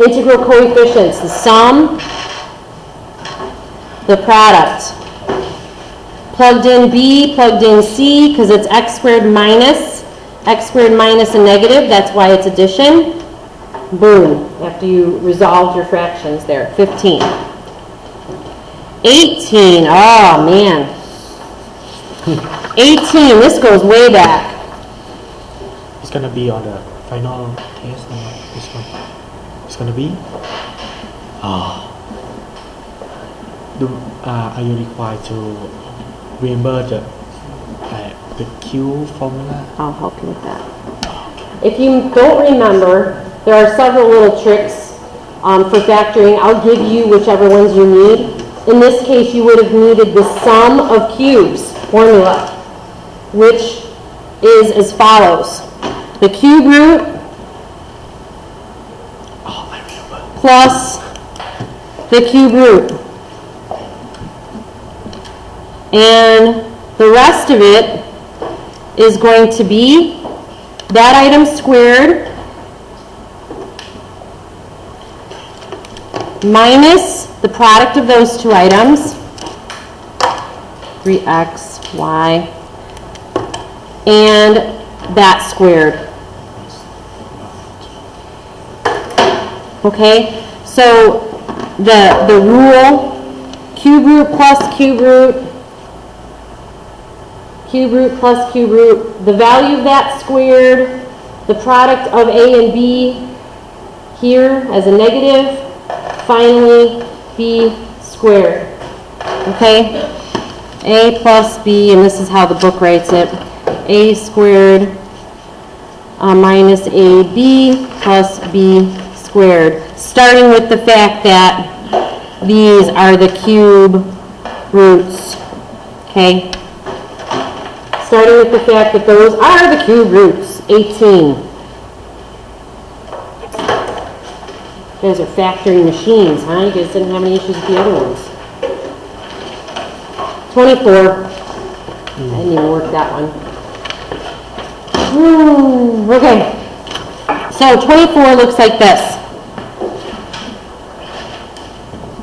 Integral coefficients, the sum, the product. Plugged in B, plugged in C, because it's x squared minus a negative, that's why it's addition. Boom, after you resolved your fractions there, 15. 18, oh man. 18, this goes way back. It's going to be on the final test, this one. It's going to be, are you required to remember the Q formula? I'll help you with that. If you don't remember, there are several little tricks for factoring. I'll give you whichever ones you need. In this case, you would have needed the sum of cubes formula, which is as follows. The cube root plus the cube root. And the rest of it is going to be that item squared minus the product of those two items, 3x, y, and that squared. Okay, so the rule, cube root plus cube root, cube root plus cube root, the value of that squared, the product of A and B here as a negative, finally B squared. Okay, A plus B, and this is how the book writes it, A squared minus AB plus B squared, starting with the fact that these are the cube roots. Okay, starting with the fact that those are the cube roots, 18. You guys are factoring machines, huh? You guys didn't have any issues with the other ones. 24. I didn't even work that one. Okay. So 24 looks like this.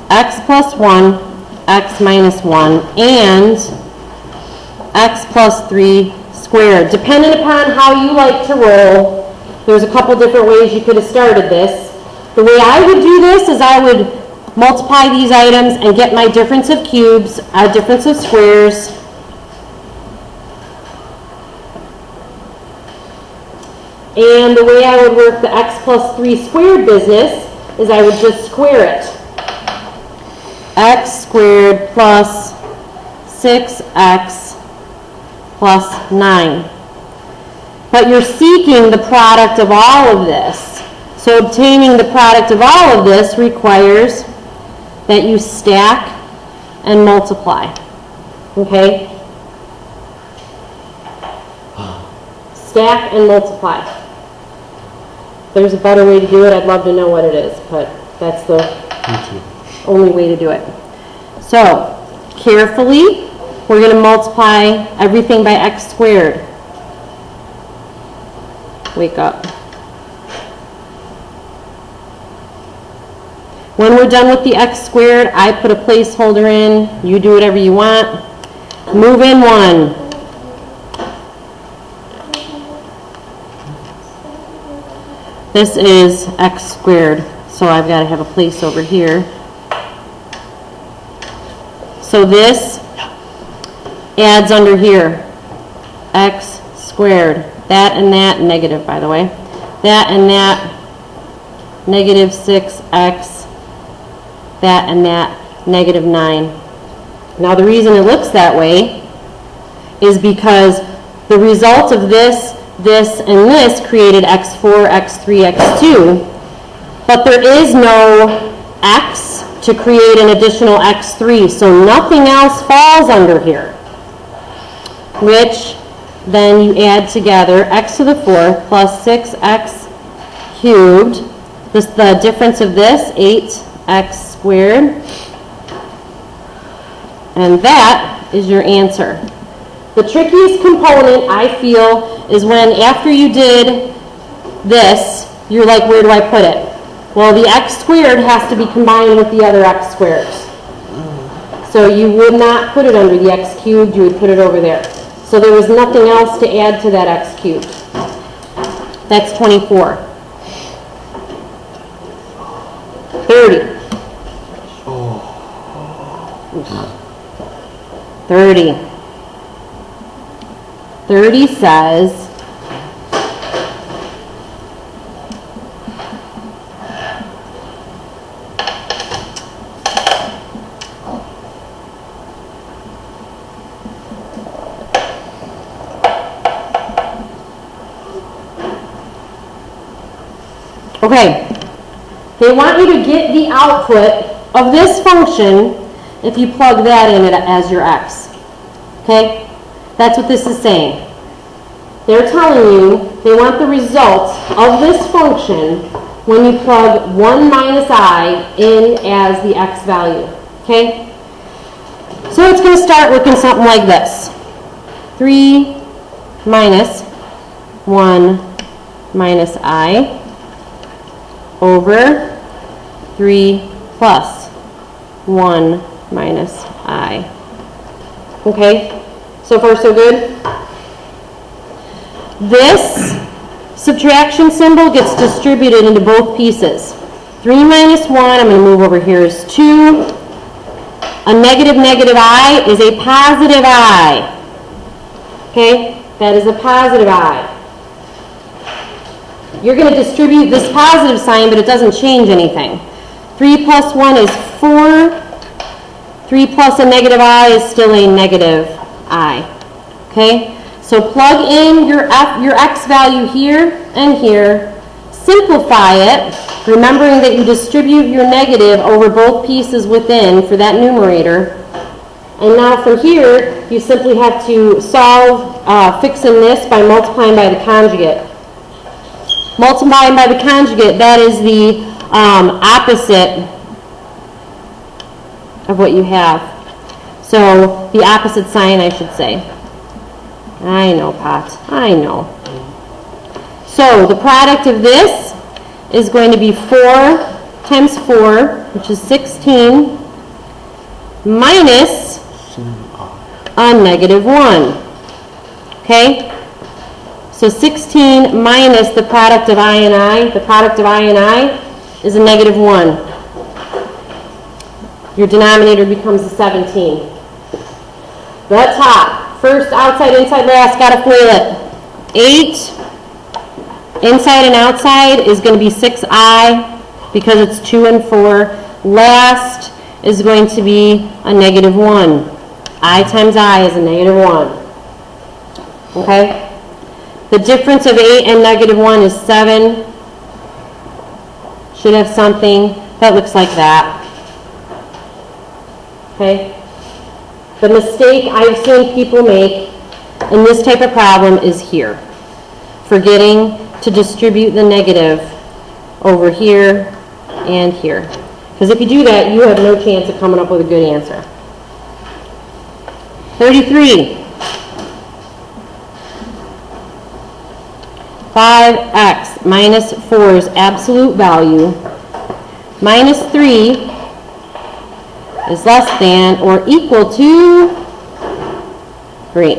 X plus 1, x minus 1, and x plus 3 squared. Depending upon how you like to roll, there's a couple different ways you could have started this. The way I would do this is I would multiply these items and get my difference of cubes, difference of squares. And the way I would work the x plus 3 squared business is I would just square it. X squared plus 6x plus 9. But you're seeking the product of all of this. So obtaining the product of all of this requires that you stack and multiply. Okay? Stack and multiply. If there's a better way to do it, I'd love to know what it is, but that's the only way to do it. So, carefully, we're going to multiply everything by x squared. Wake up. When we're done with the x squared, I put a placeholder in. You do whatever you want. Move in 1. This is x squared, so I've got to have a place over here. So this adds under here, x squared. That and that, negative by the way. That and that, negative 6x. That and that, negative 9. Now the reason it looks that way is because the result of this, and this created x4, x3, x2, but there is no x to create an additional x3, so nothing else falls under here, which then you add together x to the 4th plus 6x cubed, the difference of this, 8x squared, and that is your answer. The trickiest component, I feel, is when after you did this, you're like, where do I put it? Well, the x squared has to be combined with the other x squares. So you would not put it under the x cubed, you would put it over there. So there was nothing else to add to that x cubed. That's 24. 30. 30. 30 says, okay, they want you to get the output of this function if you plug that in as your x. Okay? That's what this is saying. They're telling you they want the result of this function when you plug 1 minus I in as the x value. Okay? So it's going to start looking something like this. 3 minus 1 minus I over 3 plus 1 minus I. Okay? So far so good? This subtraction symbol gets distributed into both pieces. 3 minus 1, I'm going to move over here, is 2. A negative I is a positive I. Okay? That is a positive I. You're going to distribute this positive sign, but it doesn't change anything. 3 plus 1 is 4. 3 plus a negative I is still a negative I. Okay? So plug in your x value here and here. Simplify it, remembering that you distribute your negative over both pieces within for that numerator. And now from here, you simply have to solve fixing this by multiplying by the conjugate. Multiplying by the conjugate, that is the opposite of what you have. So the opposite sign, I should say. I know, Pot. I know. So the product of this is going to be 4 times 4, which is 16, minus a negative 1. Okay? So 16 minus the product of I and I. The product of I and I is a negative 1. Your denominator becomes a 17. The top, first, outside, inside, last, got to FOIL it. 8, inside and outside is going to be 6I because it's 2 and 4. Last is going to be a negative 1. I times I is a negative 1. Okay? The difference of 8 and negative 1 is 7. Should have something that looks like that. Okay? The mistake I've seen people make in this type of problem is here. Forgetting to distribute the negative over here and here. Because if you do that, you have no chance of coming up with a good answer. 33. 5x minus 4's absolute value minus 3 is less than or equal to 3.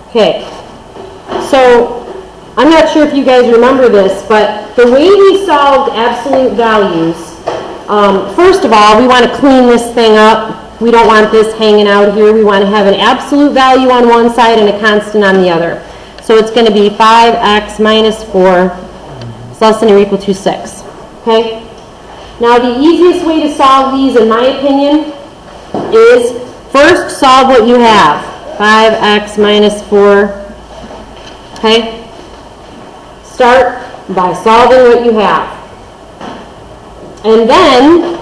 Okay, so I'm not sure if you guys remember this, but the way we solved absolute values, first of all, we want to clean this thing up. We don't want this hanging out here. We want to have an absolute value on one side and a constant on the other. So it's going to be 5x minus 4 is less than or equal to 6. Okay? Now the easiest way to solve these, in my opinion, is first solve what you have. 5x minus 4. Okay? Start by solving what you have. And then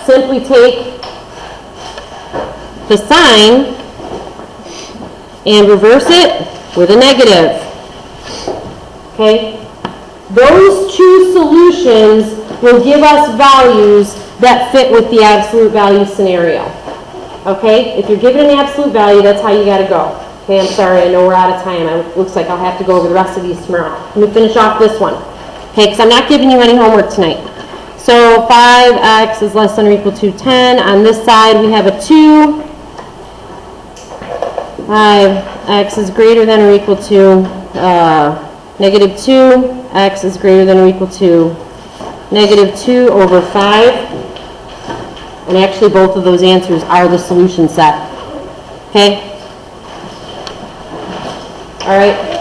simply take the sign and reverse it with a negative. Okay? Those two solutions will give us values that fit with the absolute value scenario. Okay? If you're given an absolute value, that's how you got to go. Okay, I'm sorry, I know we're out of time. It looks like I'll have to go over the rest of these tomorrow. Let me finish off this one. Okay, because I'm not giving you any homework tonight. So 5x is less than or equal to 10. On this side, we have a 2. 5x is greater than or equal to negative 2. X is greater than or equal to negative 2 over 5. And actually, both of those answers are the solution set. Okay? All right.